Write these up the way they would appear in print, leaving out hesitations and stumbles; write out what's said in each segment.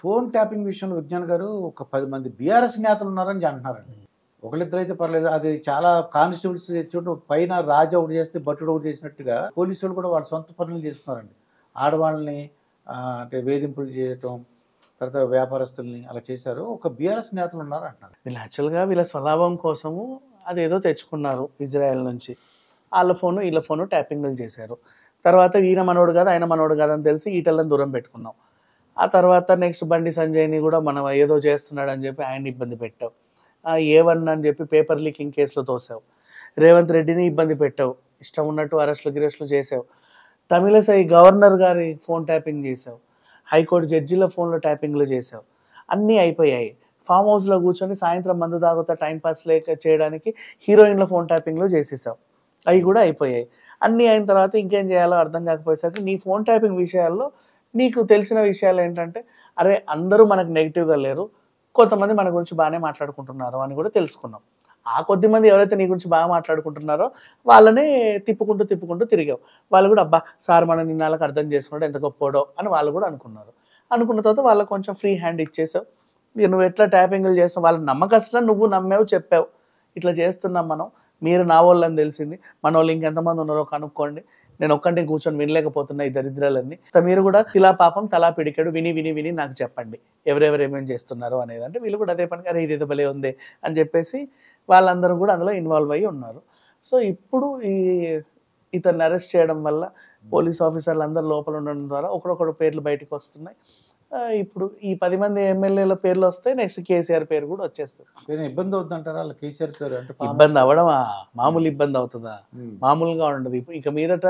Phone tapping విషయంలో విజ్ఞాన్ గారు ఒక 10 మంది బీఆర్ఎస్ నేతలు ఉన్నారని అంటున్నారండి. ఒకళ్ళిద్దరు అయితే పర్లేదు. అది చాలా కానిస్టేబుల్స్ చూడు పైన రాజు ఒకటి చేస్తే భట్టుడు ఒకటి చేసినట్టుగా పోలీసులు కూడా వాళ్ళ సొంత పనులు చేస్తున్నారండి. ఆడవాళ్ళని అంటే వేధింపులు చేయటం, తర్వాత వ్యాపారస్తుల్ని అలా చేశారు. ఒక బీఆర్ఎస్ నేతలు ఉన్నారు అంటున్నారు. వీళ్ళు యాక్చువల్గా వీళ్ళ స్వలాభం కోసము అదేదో తెచ్చుకున్నారు ఇజ్రాయెల్ నుంచి. వాళ్ళ ఫోను వీళ్ళ ఫోను ట్యాపింగ్లు చేశారు. తర్వాత ఈయన మనోడు కాదు ఆయన మనోడు కాదు అని తెలిసి ఈటలను దూరం పెట్టుకున్నాం. ఆ తర్వాత నెక్స్ట్ బండి సంజయ్ని కూడా మనం ఏదో చేస్తున్నాడు అని చెప్పి ఆయన ఇబ్బంది పెట్టావు. A1 అని చెప్పి పేపర్ లీకింగ్ కేసులో తోసావు. రేవంత్ రెడ్డిని ఇబ్బంది పెట్టావు. ఇష్టం ఉన్నట్టు అరెస్టులు చేసావు. తమిళసై గవర్నర్ గారి ఫోన్ ట్యాపింగ్ చేసావు. హైకోర్టు జడ్జిల ఫోన్లో ట్యాపింగ్లు చేసావు. అన్నీ అయిపోయాయి. ఫామ్ హౌస్లో కూర్చొని సాయంత్రం మందు తాగుతా టైంపాస్ లేక చేయడానికి హీరోయిన్ల ఫోన్ ట్యాపింగ్లు చేసేసావు. అవి కూడా అయిపోయాయి. అన్నీ అయిన తర్వాత ఇంకేం చేయాలో అర్థం కాకపోయేసరికి నీ ఫోన్ ట్యాపింగ్ విషయాల్లో నీకు తెలిసిన విషయాలు ఏంటంటే, అరే అందరూ మనకు నెగిటివ్గా లేరు, కొంతమంది మన గురించి బాగానే మాట్లాడుకుంటున్నారు అని కూడా తెలుసుకున్నాం. ఆ కొద్ది మంది ఎవరైతే నీ గురించి బాగా మాట్లాడుకుంటున్నారో వాళ్ళనే తిప్పుకుంటూ తిరిగావు. వాళ్ళు కూడా అబ్బా సార్ మన నిన్నాళ్ళకి అర్థం చేసుకుంటే ఎంత గొప్పోడో అని వాళ్ళు కూడా అనుకున్నారు. అనుకున్న తర్వాత వాళ్ళకి కొంచెం ఫ్రీ హ్యాండ్ ఇచ్చేసావు. నువ్వు ఎట్లా ట్యాపింగ్లు చేస్తావు వాళ్ళ నమ్మకస్తున్నా నువ్వు నమ్మావు, చెప్పావు ఇట్లా చేస్తున్నాం మనం, మీరు నా వాళ్ళని తెలిసింది, మన వాళ్ళు ఇంకెంతమంది ఉన్నారో కనుక్కోండి, నేను ఒక్కటే కూర్చొని వినలేకపోతున్నా ఈ దరిద్రాలన్నీ, మీరు కూడా తిలా పాపం తలా పిడికాడు విని నాకు చెప్పండి ఎవరెవరు ఏమేమి చేస్తున్నారు అనేది. అంటే వీళ్ళు కూడా అదే పని అరే ఇదేదో భలే ఉంది అని చెప్పేసి వాళ్ళందరూ కూడా అందులో ఇన్వాల్వ్ అయ్యి ఉన్నారు. సో ఇప్పుడు ఇతన్ని అరెస్ట్ చేయడం వల్ల పోలీస్ ఆఫీసర్లు అందరూ లోపల ఉండడం ద్వారా ఒకరొకరు పేర్లు బయటకు వస్తున్నాయి. ఇప్పుడు ఈ 10 మంది ఎమ్మెల్యేల పేర్లు వస్తే నెక్స్ట్ కేసీఆర్ పేరు కూడా వచ్చేస్తుంది. ఇబ్బంది అవుతుందంటారా వాళ్ళ కేసీఆర్ పేరు? అంటే ఇబ్బంది అవ్వడమా, మామూలు ఇబ్బంది అవుతుందా? మామూలుగా ఉండదు. ఇక మీదట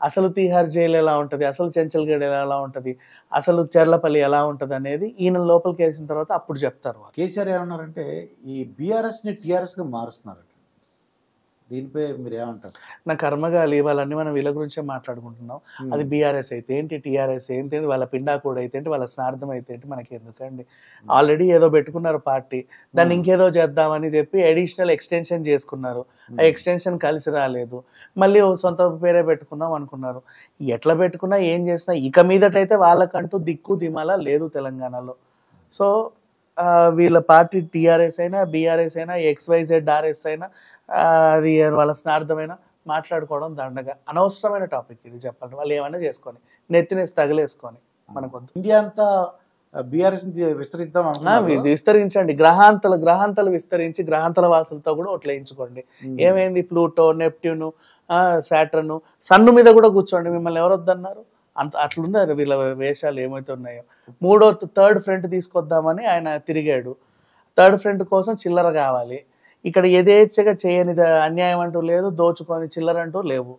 అసలు తీహార్ జైలు ఎలా ఉంటుంది, అసలు చెంచల్గఢ్ ఎలా ఉంటుంది, అసలు చెర్లపల్లి ఎలా ఉంటుంది అనేది ఈయన లోపలికి వేసిన తర్వాత అప్పుడు చెప్తారు. కేసీఆర్ ఏమన్నారంటే ఈ బీఆర్ఎస్ని టీఆర్ఎస్గా మారుస్తున్నారు. దీనిపై మీరు ఏమంటారు? నా కర్మగాలి వాళ్ళన్నీ మనం వీళ్ళ గురించే మాట్లాడుకుంటున్నాం. అది బీఆర్ఎస్ అయితే ఏంటి, టీఆర్ఎస్ ఏంటి, వాళ్ళ పిండాకోడ్ అయితే ఏంటి, వాళ్ళ స్నార్థం అయితే ఏంటి, మనకి ఎందుకండి? ఆల్రెడీ ఏదో పెట్టుకున్నారు పార్టీ, దాన్ని ఇంకేదో చేద్దామని చెప్పి అడిషనల్ ఎక్స్టెన్షన్ చేసుకున్నారు. ఆ ఎక్స్టెన్షన్ కలిసి రాలేదు, మళ్ళీ సొంత పేరే పెట్టుకుందాం అనుకున్నారు. ఎట్లా పెట్టుకున్నా ఏం చేసినా ఇక మీదటైతే వాళ్ళకంటూ దిక్కు దిమాల లేదు తెలంగాణలో. సో వీళ్ళ పార్టీ టీఆర్ఎస్ అయినా బీఆర్ఎస్ అయినా XYZ RS అయినా అది వాళ్ళ స్నార్థమైనా మాట్లాడుకోవడం దండగా అనవసరమైన టాపిక్ ఇది. చెప్పండి వాళ్ళు ఏమైనా చేసుకొని నెత్తినేసి తగిలేసుకొని మనకు ఇండియా అంతా బీఆర్ఎస్ విస్తరించండి, గ్రహాంతలు విస్తరించి గ్రహాంతల వాసులతో కూడా ఓట్లు వేయించుకోండి. ఏమైంది ప్లూటో, నెప్ట్యూన్, సాటర్న్, సన్ను మీద కూడా కూర్చోండి, మిమ్మల్ని ఎవరు వద్దన్నారు? అట్లుంది వీళ్ళ వేషాలు ఏమైతే ఉన్నాయో. థర్డ్ ఫ్రంట్ తీసుకొద్దామని ఆయన తిరిగాడు. థర్డ్ ఫ్రంట్ కోసం చిల్లర కావాలి. ఇక్కడ యథేచ్ఛగా చేయని అన్యాయం అంటూ లేదు, దోచుకొని చిల్లర అంటూ లేవు,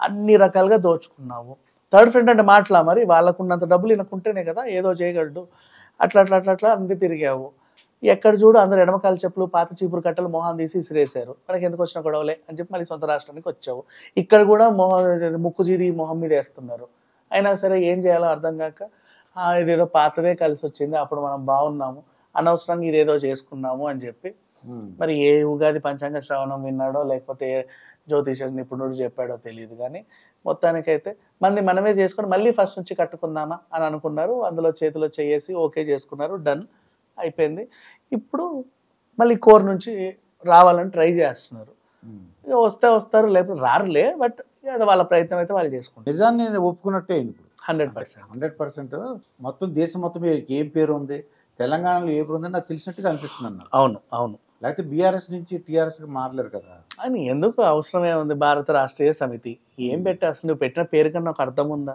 అన్ని రకాలుగా దోచుకున్నావు. థర్డ్ ఫ్రంట్ అంటే మాటలా? మరి వాళ్ళకున్నంత డబ్బులు ఈయనకుంటేనే కదా ఏదో చేయగలడు. అట్లా అన్ని తిరిగావు. ఎక్కడ చూడు అందరు ఎడమకాల చెప్పులు పాత చీపురు కట్టలు మొహం తీసి ఇసిరేశారు. మనకి ఎందుకు వచ్చిన గొడవలే అని చెప్పి మళ్ళీ సొంత రాష్ట్రానికి వచ్చావు. ఇక్కడ కూడా ముక్కు జీది మొహం మీద వేస్తున్నారు. అయినా సరే ఏం చేయాలో అర్థం కాక ఇదేదో పాతదే కలిసి వచ్చింది, అప్పుడు మనం బాగున్నాము, అనవసరంగా ఇదేదో చేసుకున్నాము అని చెప్పి మరి ఏ ఉగాది పంచాంగ శ్రవణం విన్నాడో లేకపోతే జ్యోతిష నిపుణుడు చెప్పాడో తెలియదు, కానీ మొత్తానికైతే మనమే చేసుకొని మళ్ళీ ఫస్ట్ నుంచి కట్టుకుందామా అని అనుకున్నారు. అందులో చేతిలో చేసి ఓకే చేసుకున్నారు, డన్ అయిపోయింది. ఇప్పుడు మళ్ళీ కోర్ నుంచి రావాలని ట్రై చేస్తున్నారు. ఇక వస్తారు లేకపోతే రారులే, బట్ వాళ్ళ ప్రయత్నం అయితే వాళ్ళు చేసుకుంటారు. నిజాన్ని నేను ఒప్పుకున్నట్టే ఇప్పుడు 100% మొత్తం దేశం మొత్తం ఏం పేరు ఉంది, తెలంగాణలో ఏ పేరు ఉందని నాకు తెలిసినట్టుగా అనిపిస్తుంది. అవును లేకపోతే బీఆర్ఎస్ నుంచి టీఆర్ఎస్కి మారలేరు కదా అని. ఎందుకు అవసరమే ఉంది? భారత రాష్ట్రీయ సమితి ఏం పెట్టా? అసలు నువ్వు పెట్టిన పేరు కన్నా ఒక అర్థం ఉందా?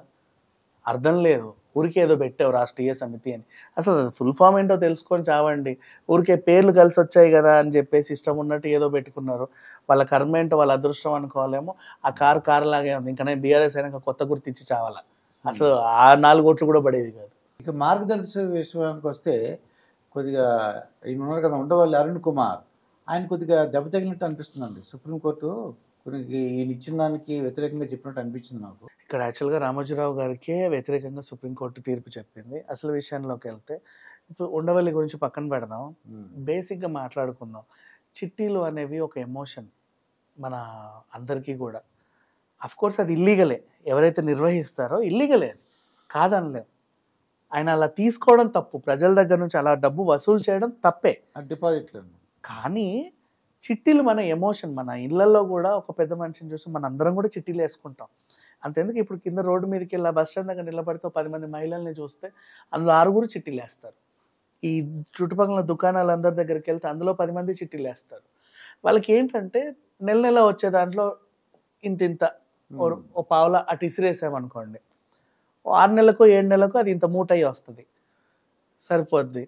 అర్థం లేదు. ఊరికే ఏదో పెట్టావు రాష్ట్రీయ సమితి అని. అసలు ఫుల్ ఫామ్ ఏంటో తెలుసుకొని చావండి. ఊరికే పేర్లు కలిసి వచ్చాయి కదా అని చెప్పేసి ఇష్టం ఉన్నట్టు ఏదో పెట్టుకున్నారు. వాళ్ళ కర్మ ఏంటో వాళ్ళ అదృష్టం అనుకోవాలేమో. ఆ కారు లాగే ఉంది. ఇంకా నేను బీఆర్ఎస్ అయినాక కొత్త గుర్తించి చావాలా? అసలు ఆ 4 ఓట్లు కూడా పడేది కాదు. ఇక మార్గదర్శక విషయానికి వస్తే కొద్దిగా ఈయన ఉన్నారు కదా ఉండవల్లి అరుణ్ కుమార్, ఆయన కొద్దిగా దెబ్బ తగిలినట్టు అనిపిస్తుందండి. సుప్రీంకోర్టు ఈయన ఇచ్చిన దానికి వ్యతిరేకంగా చెప్పినట్టు అనిపించింది నాకు. ఇక్కడ యాక్చువల్గా రామోజీరావు గారికి వ్యతిరేకంగా సుప్రీంకోర్టు తీర్పు చెప్పింది. అసలు విషయంలోకి వెళ్తే ఇప్పుడు ఉండవల్లి గురించి పక్కన పెడదాం, బేసిక్గా మాట్లాడుకుందాం. చిట్టీలు అనేవి ఒక ఎమోషన్ మన అందరికీ కూడా. అఫ్కోర్స్ అది ఇల్లీగలే, ఎవరైతే నిర్వహిస్తారో ఇల్లీగలే, కాదనలేం. ఆయన అలా తీసుకోవడం తప్పు, ప్రజల దగ్గర నుంచి అలా డబ్బు వసూలు చేయడం తప్పే. డిపాజిట్లు. కానీ చిట్టీలు మన ఎమోషన్, మన ఇళ్లలో కూడా ఒక పెద్ద మనిషిని చూసి మన అందరం కూడా చిట్టీలు వేసుకుంటాం. అంతెందుకు ఇప్పుడు కింద రోడ్డు మీదకి వెళ్ళి బస్ స్టాండ్ దగ్గర నిలబడితే 10 మంది మహిళల్ని చూస్తే అందులో 6 చిట్టీలు వేస్తారు. ఈ చుట్టుపక్కల దుకాణాలందరి దగ్గరికి వెళ్తే అందులో 10 మంది చిట్టీలు వేస్తారు. వాళ్ళకి ఏంటంటే నెల నెల వచ్చే దాంట్లో ఇంత ఓ పావుల అటు ఇసిరేసామనుకోండి, 6 నెలలకు 7 నెలలకు అది ఇంత మూటయ్యి వస్తుంది, సరిపోద్ది.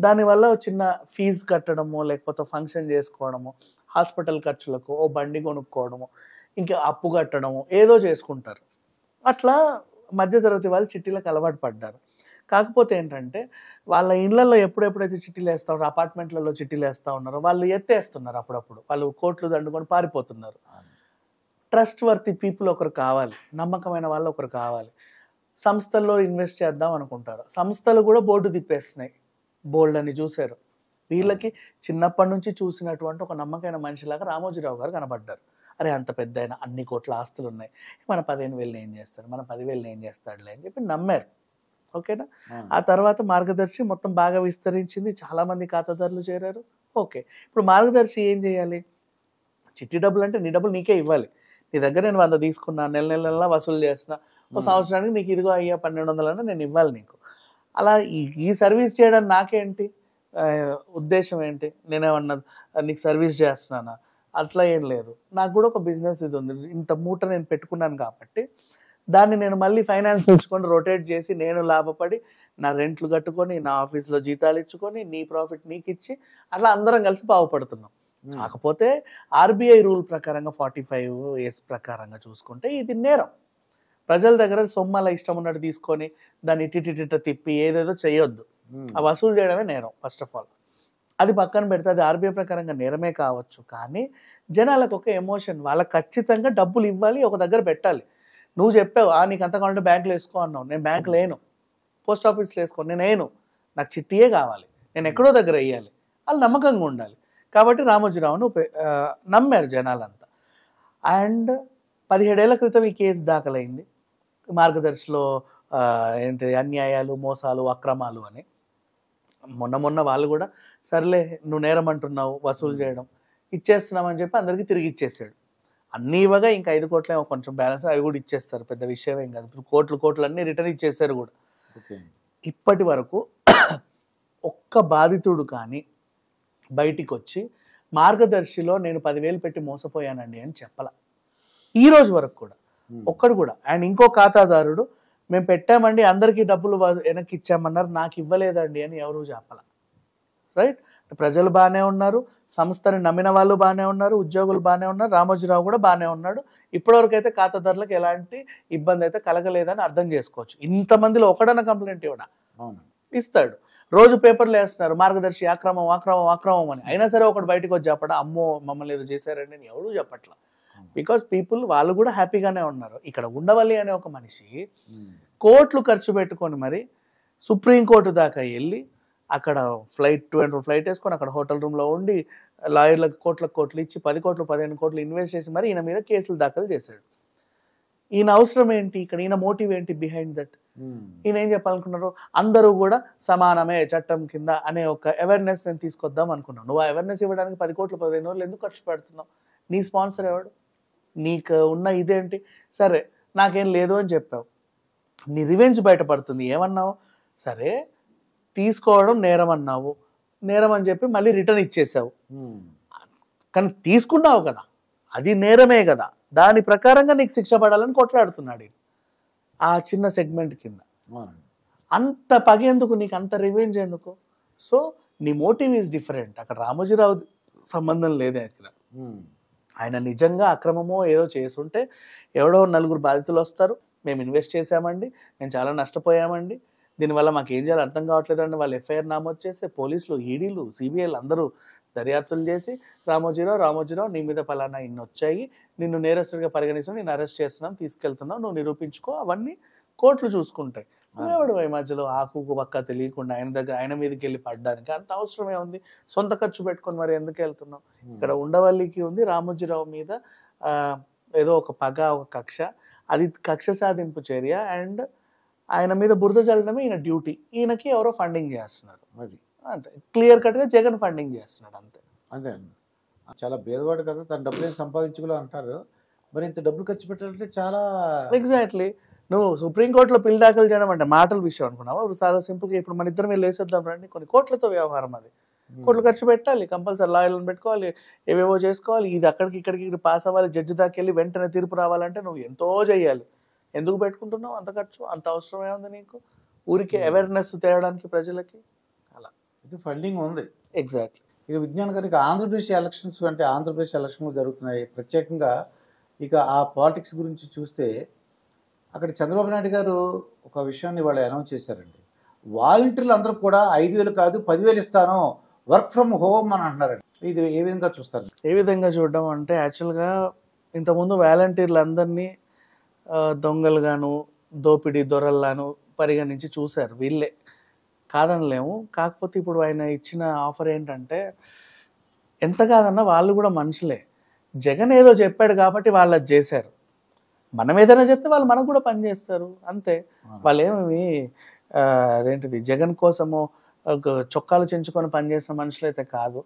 దానివల్ల చిన్న ఫీజు కట్టడము, లేకపోతే ఫంక్షన్ చేసుకోవడము, హాస్పిటల్ ఖర్చులకు ఓ బండి కొనుక్కోవడము, ఇంకా అప్పు కట్టడము, ఏదో చేసుకుంటారు. అట్లా మధ్యతరగతి వాళ్ళు చిట్టీలకు అలవాటు పడ్డారు. కాకపోతే ఏంటంటే వాళ్ళ ఇళ్లలో ఎప్పుడైతే చిట్టీలు వేస్తూ ఉన్నారో, అపార్ట్మెంట్లలో చిట్టీలు వేస్తూ ఉన్నారో వాళ్ళు ఎత్తేస్తున్నారు. అప్పుడప్పుడు వాళ్ళు కోట్లు దండుకొని పారిపోతున్నారు. ట్రస్ట్ వర్తి పీపుల్ ఒకరు కావాలి, నమ్మకమైన వాళ్ళు ఒకరు కావాలి. సంస్థల్లో ఇన్వెస్ట్ చేద్దాం అనుకుంటారు, సంస్థలు కూడా బోర్డు తిప్పేస్తున్నాయి. బోల్డ్ అని చూశారు. వీళ్ళకి చిన్నప్పటి నుంచి చూసినటువంటి ఒక నమ్మకమైన మనిషిలాగా రామోజీరావు గారు కనబడ్డారు. అరే అంత పెద్ద ఆయన, అన్ని కోట్ల ఆస్తులు ఉన్నాయి, మన 15,000 ఏం చేస్తాడు, మన 10,000 ఏం చేస్తాడులే అని చెప్పి నమ్మారు. ఓకేనా. ఆ తర్వాత మార్గదర్శి మొత్తం బాగా విస్తరించింది, చాలా మంది ఖాతాదారులు చేరారు. ఓకే, ఇప్పుడు మార్గదర్శి ఏం చేయాలి? చిట్టి డబ్బులు అంటే నీ డబ్బులు నీకే ఇవ్వాలి. నీ దగ్గర నేను 100 తీసుకున్నా, నెల వసూలు చేస్తున్నా, ఓ సంవత్సరానికి నీకు ఇదిగో అయ్యా 1,200 నేను ఇవ్వాలి నీకు. అలా ఈ సర్వీస్ చేయడానికి నాకేంటి ఉద్దేశం ఏంటి? నేనేమన్నా నీకు సర్వీస్ చేస్తున్నానా? అట్లా ఏం లేదు. నాకు కూడా ఒక బిజినెస్ ఇది ఉంది, ఇంత మూట నేను పెట్టుకున్నాను కాబట్టి దాన్ని నేను మళ్ళీ ఫైనాన్స్ తెచ్చుకొని రొటేట్ చేసి నేను లాభపడి నా రెంట్లు కట్టుకొని, నా ఆఫీస్లో జీతాలు ఇచ్చుకొని, నీ ప్రాఫిట్ నీకు ఇచ్చి అట్లా అందరం కలిసి బాగుపడుతున్నాం. కాకపోతే ఆర్బీఐ రూల్ ప్రకారంగా 45A ప్రకారంగా చూసుకుంటే ఇది నేరం. ప్రజల దగ్గర సొమ్మల ఇష్టం ఉన్నట్టు తీసుకొని దాన్ని ఇటిటిట తిప్పి ఏదేదో చేయొద్దు. ఆ వసూలు చేయడమే నేరం ఫస్ట్ ఆఫ్ ఆల్. అది పక్కన పెడితే అది ఆర్బీఐ ప్రకారంగా నేరమే కావచ్చు, కానీ జనాలకు ఒక ఎమోషన్, వాళ్ళకి ఖచ్చితంగా డబ్బులు ఇవ్వాలి, ఒక దగ్గర పెట్టాలి. నువ్వు చెప్పావు నీకు అంత కావాలంటే బ్యాంకులో వేసుకో అన్నావు, నేను బ్యాంక్ లేను, పోస్ట్ ఆఫీస్లో వేసుకో, నేను నాకు చిట్టియే కావాలి, నేను ఎక్కడో దగ్గర వేయాలి, వాళ్ళు నమ్మకంగా ఉండాలి. కాబట్టి రామోజీరావును నమ్మారు జనాలంతా. అండ్ 17 ఏళ్ల క్రితం ఈ కేసు దాఖలైంది మార్గదర్శిలో ఏంటి అన్యాయాలు, మోసాలు, అక్రమాలు అని. మొన్న వాళ్ళు కూడా సర్లే నువ్వు నేరం అంటున్నావు, వసూలు చేయడం ఇచ్చేస్తున్నామని చెప్పి అందరికీ తిరిగి ఇచ్చేసాడు. అన్నీ ఇవ్వగా ఇంకా 5 కోట్ల కొంచెం బ్యాలెన్స్, అవి కూడా ఇచ్చేస్తారు, పెద్ద విషయం ఏం కాదు. కోట్లు అన్నీ రిటర్న్ ఇచ్చేస్తారు కూడా. ఇప్పటి వరకు ఒక్క బాధితుడు కానీ బయటికి వచ్చి మార్గదర్శిలో నేను 10,000 పెట్టి మోసపోయానండి అని చెప్పాల ఈ రోజు వరకు కూడా, ఒక్కడు కూడా. అండ్ ఇంకో ఖాతాదారుడు మేము పెట్టామండి అందరికీ డబ్బులు వెనక్కి ఇచ్చామన్నారు, నాకు ఇవ్వలేదండి అని ఎవరు చెప్పాల. రైట్. ప్రజలు బాగానే ఉన్నారు, సంస్థని నమ్మిన వాళ్ళు బాగానే ఉన్నారు, ఉద్యోగులు బాగానే ఉన్నారు, రామోజీరావు కూడా బాగానే ఉన్నాడు. ఇప్పటివరకు అయితే ఖాతాదారులకు ఎలాంటి ఇబ్బంది అయితే కలగలేదని అర్థం చేసుకోవచ్చు. ఇంతమందిలో ఒకడన్న కంప్లైంట్ ఇవ్వడా ఇస్తాడు. రోజు పేపర్లు వేస్తున్నారు మార్గదర్శి అక్రమం అని, అయినా సరే ఒకటి బయటకు వచ్చి చెప్పడా అమ్మో మమ్మల్ని ఏదో చేశారండి అని ఎవడూ చెప్పట్లా. బికాస్ పీపుల్ వాళ్ళు కూడా హ్యాపీగానే ఉన్నారు. ఇక్కడ ఉండవల్లి అనే ఒక మనిషి కోట్లు ఖర్చు పెట్టుకొని మరి సుప్రీంకోర్టు దాకా వెళ్ళి అక్కడ ఫ్లైట్ వేసుకొని అక్కడ హోటల్ రూమ్లో ఉండి లాయర్లకు కోట్లు ఇచ్చి 10 కోట్లు 15 కోట్లు ఇన్వెస్ట్ చేసి మరి ఈయన మీద కేసులు దాఖలు చేశాడు. ఈయన అవసరం ఏంటి ఇక్కడ? ఈయన మోటివ్ ఏంటి బిహైండ్ దట్? ఈయన ఏం చెప్పాలనుకున్నారు? అందరూ కూడా సమానమే చట్టం కింద అనే ఒక అవేర్నెస్ నేను తీసుకొద్దాం అనుకున్నాను. నువ్వు ఆ అవేర్నెస్ ఇవ్వడానికి 10 కోట్లు 15 కోట్లు ఎందుకు ఖర్చు పెడుతున్నావు? నీ స్పాన్సర్ ఎవడు? నీకు ఉన్న ఇదేంటి? సరే నాకేం లేదు అని చెప్పావు, నీ రివెంజ్ బయటపడుతుంది. ఏమన్నావు? సరే తీసుకోవడం నేరం అన్నావు, నేరం అని చెప్పి మళ్ళీ రిటర్న్ ఇచ్చేసావు. కానీ తీసుకున్నావు కదా, అది నేరమే కదా, దాని ప్రకారంగా నీకు శిక్ష పడాలని కొట్లాడుతున్నాడు ఆ చిన్న సెగ్మెంట్ కింద. అంత పగ ఎందుకు నీకు? అంత రివెంజ్ ఎందుకు? సో నీ మోటివ్ ఈజ్ డిఫరెంట్. అక్కడ రామోజీరావు సంబంధం లేదే అక్కడ. ఆయన నిజంగా అక్రమమో ఏదో చేసుంటే ఎవడో 4 బాధితులు వస్తారు, మేము ఇన్వెస్ట్ చేశామండి, మేము చాలా నష్టపోయామండి, దీనివల్ల మాకు ఏం చేయాలో అర్థం కావట్లేదండి, వాళ్ళు ఎఫ్ఐఆర్ నమోదు చేస్తే పోలీసులు, ఈడీలు, సిబిఐలు అందరూ దర్యాప్తులు చేసి రామోజీరావు నీ మీద పలానా ఇన్ని వచ్చాయి, నిన్ను నేరస్తుడిగా పరిగణిస్తాం, నేను అరెస్ట్ చేస్తున్నాం, తీసుకెళ్తున్నాం, నువ్వు నిరూపించుకో, అవన్నీ కోర్టులు చూసుకుంటాయి. ఎవడు ఈ మధ్యలో ఆకు పక్క తెలియకుండా ఆయన మీదకి వెళ్ళి పడ్డానికి అంత అవసరమే ఉంది? సొంత ఖర్చు పెట్టుకొని మరి ఎందుకు వెళ్తున్నాం? ఇక్కడ ఉండవల్లికి ఉంది రామోజీరావు మీద ఏదో ఒక పగ, ఒక కక్ష, అది కక్ష సాధింపు చర్య. అండ్ ఆయన మీద బురద చల్లడమే ఈయన డ్యూటీ. ఈయనకి ఎవరో ఫండింగ్ చేస్తున్నారు. అది అంతే, క్లియర్ కట్గా జగన్ ఫండింగ్ చేస్తున్నాడు అంతే. అంతే అండి. చాలా భేదవాడు కదా, తన డబ్బులు ఏం సంపాదించుకోలే అంటారు. మరి ఇంత డబ్బులు ఖర్చు పెట్టాలంటే చాలా ఎగ్జాక్ట్లీ. నువ్వు సుప్రీంకోర్టులో పిల్ దాఖలు చేయడం అంటే మాటల విషయం అనుకున్నావా? ఇప్పుడు చాలా సింపుల్గా ఇప్పుడు మన ఇద్దరం వెళ్ళి వేసేద్దాం రండి, కొన్ని కోట్లతో వ్యవహారం అది. కోట్లు ఖర్చు పెట్టాలి, కంపల్సరీ లాయర్లను పెట్టుకోవాలి, ఏవేవో చేసుకోవాలి, ఇది అక్కడికి ఇక్కడికి పాస్ అవ్వాలి, జడ్జి దాకా వెళ్ళి వెంటనే తీర్పు రావాలంటే నువ్వు ఎంతో చేయాలి. ఎందుకు పెట్టుకుంటున్నావు అంత ఖర్చు? అంత అవసరమే ఉంది నీకు? ఊరికే అవేర్నెస్ తేయడానికి ప్రజలకి అలా ఇది ఫండింగ్ ఉంది. ఎగ్జాక్ట్లీ. ఇక విజ్ఞాన్ గారు, ఇక ఆంధ్రప్రదేశ్ ఎలక్షన్స్ అంటే ఆంధ్రప్రదేశ్ ఎలక్షన్లు జరుగుతున్నాయి. ప్రత్యేకంగా ఇక ఆ పాలిటిక్స్ గురించి చూస్తే అక్కడ చంద్రబాబు నాయుడు గారు ఒక విషయాన్ని వాళ్ళు అనౌన్స్ చేశారండి. వాలంటీర్లు అందరూ కూడా 5,000 కాదు 10,000 ఇస్తాను, వర్క్ ఫ్రమ్ హోమ్ అని అంటున్నారండి. ఇది ఏ విధంగా చూస్తారు? ఏ విధంగా చూడడం అంటే, యాక్చువల్గా ఇంతకుముందు వాలంటీర్లు అందరినీ దొంగలుగాను దోపిడీ దొరల్లాను పరిగణించి చూశారు వీళ్ళే, కాదనలేము. కాకపోతే ఇప్పుడు ఆయన ఇచ్చిన ఆఫర్ ఏంటంటే, ఎంత కాదన్నా వాళ్ళు కూడా మనుషులే. జగన్ ఏదో చెప్పాడు కాబట్టి వాళ్ళు అది చేశారు. మనం ఏదైనా చెప్తే వాళ్ళు మనకు కూడా పని చేస్తారు అంతే. వాళ్ళు ఏమి అదేంటిది జగన్ కోసము చొక్కాలు చించుకొని పనిచేసిన మనుషులు అయితే కాదు.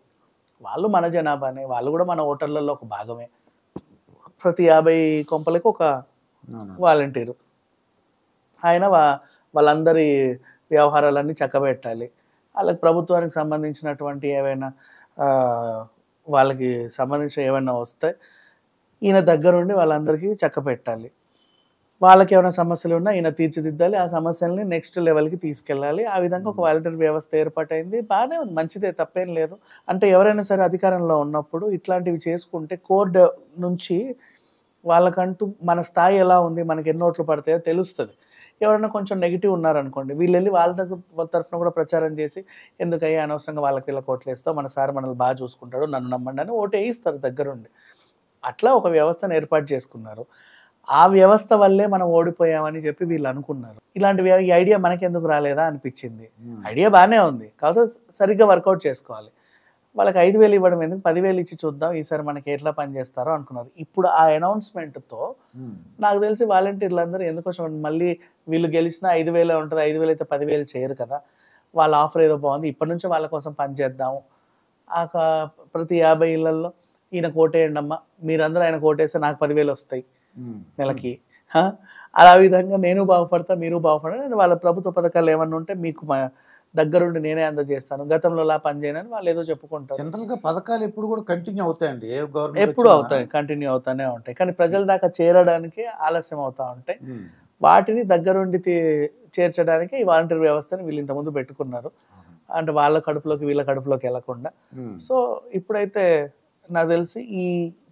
వాళ్ళు మన జనాభానే, వాళ్ళు కూడా మన ఓటర్లలో ఒక భాగమే. ప్రతి 50 కొంపలకు ఒక వాలంటీరు. ఆయన వాళ్ళందరి వ్యవహారాలన్నీ చక్కబెట్టాలి. వాళ్ళకి ప్రభుత్వానికి సంబంధించినటువంటి ఏవైనా వాళ్ళకి సంబంధించిన ఏమైనా వస్తే ఈయన దగ్గరుండి వాళ్ళందరికీ చక్కబెట్టాలి. వాళ్ళకి ఏమైనా సమస్యలు ఉన్నా ఈయన తీర్చిదిద్దాలి, ఆ సమస్యల్ని నెక్స్ట్ లెవెల్కి తీసుకెళ్ళాలి. ఆ విధంగా ఒక వాలంటీర్ వ్యవస్థ ఏర్పాటైంది. బాగానే ఉంది, మంచిదే, తప్పేం లేదు. అంటే ఎవరైనా సరే అధికారంలో ఉన్నప్పుడు ఇట్లాంటివి చేసుకుంటే కోర్టు నుంచి వాళ్ళకంటూ మన స్థాయి ఎలా ఉంది, మనకి ఎన్ని ఓట్లు పడతాయో తెలుస్తుంది. ఎవరైనా కొంచెం నెగిటివ్ ఉన్నారనుకోండి, వీళ్ళు వెళ్ళి వాళ్ళ తరఫున కూడా ప్రచారం చేసి ఎందుకయ్యా అనవసరంగా వీళ్ళకి ఓట్లు వేస్తావు, మన సార్ మనల్ని బాగా చూసుకుంటాడు, నన్ను నమ్మండి అని ఓటు వేయిస్తారు దగ్గరుండి. అట్లా ఒక వ్యవస్థను ఏర్పాటు చేసుకున్నారు. ఆ వ్యవస్థ వల్లే మనం ఓడిపోయామని చెప్పి వీళ్ళు అనుకున్నారు. ఇలాంటివి ఈ ఐడియా మనకెందుకు రాలేదా అనిపించింది. ఐడియా బాగానే ఉంది, కాకపోతే సరిగ్గా వర్కౌట్ చేసుకోవాలి. వాళ్ళకి 5,000 ఇవ్వడం ఎందుకు, 10,000 ఇచ్చి చూద్దాం ఈసారి మనకి ఎట్లా పనిచేస్తారో అనుకున్నారు. ఇప్పుడు ఆ అనౌన్స్మెంట్తో నాకు తెలిసి వాలంటీర్లు అందరూ ఎందుకోసం మళ్ళీ వీళ్ళు గెలిచినా 5,000 ఉంటుంది, 5,000 అయితే 10,000 చేయరు కదా, వాళ్ళ ఆఫర్ ఏదో బాగుంది, ఇప్పటి నుంచే వాళ్ళ కోసం పనిచేద్దాము. ప్రతి 50 ఇళ్లలో ఈయన కోటేయండి అమ్మా, మీరందరూ ఆయన కోటేస్తే నాకు 10,000 వస్తాయి నెలకి, అలా విధంగా నేను బాగుపడతా మీరు బాగుపడతా, వాళ్ళ ప్రభుత్వ పథకాలు ఏమన్నా ఉంటే మీకు దగ్గరుండి నేనే అందజేస్తాను, గతంలో అలా పనిచేయనని వాళ్ళు ఏదో చెప్పుకుంటారు. జనరల్ గా పథకాలు ఎప్పుడు కూడా కంటిన్యూ అవుతాయండి, ఎప్పుడు అవుతాయి, కంటిన్యూ అవుతానే ఉంటాయి. కానీ ప్రజల దాకా చేరడానికి ఆలస్యం అవుతా ఉంటాయి. వాటిని దగ్గరుండి చేర్చడానికి ఈ వాలంటీర్ వ్యవస్థని వీళ్ళు ఇంతకుముందు పెట్టుకున్నారు. అంటే వాళ్ళ కడుపులోకి వీళ్ళ కడుపులోకి వెళ్లకుండా. సో ఇప్పుడైతే నాకు తెలిసి ఈ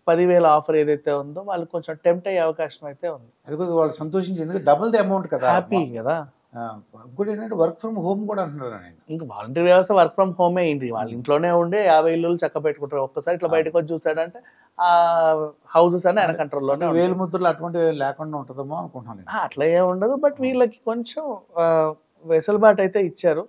10,000 ఆఫర్ ఏదైతే ఉందో వాళ్ళు కొంచెం టెంప్ట్ అయ్యే అవకాశం అయితే ఉంది. అది కూడా వాళ్ళు సంతోషించి, డబుల్ ది అమౌంట్ కదా, హ్యాపీ కదా. ఇంకోటి ఏంటంటే వర్క్ ఫ్రమ్ హోమ్ కూడా అంటున్నారు. ఇంకా వాలంటీర్ వ్యవస్థ వర్క్ ఫ్రమ్ హోమే ఏంటి, వాళ్ళ ఇంట్లోనే ఉండే 50 ఇల్లు చక్క పెట్టుకుంటారు. ఒక్కసారి ఇట్లా బయటకు వచ్చి చూసాడంటే ఆ హౌసెస్ అని ఆయన కంట్రోల్లోనే, వేలు ముద్రలు అటువంటి లేకుండా ఉంటుందేమో అనుకుంటున్నాను. అట్లా ఏమి ఉండదు. బట్ వీళ్ళకి కొంచెం వెసులుబాటు అయితే ఇచ్చారు.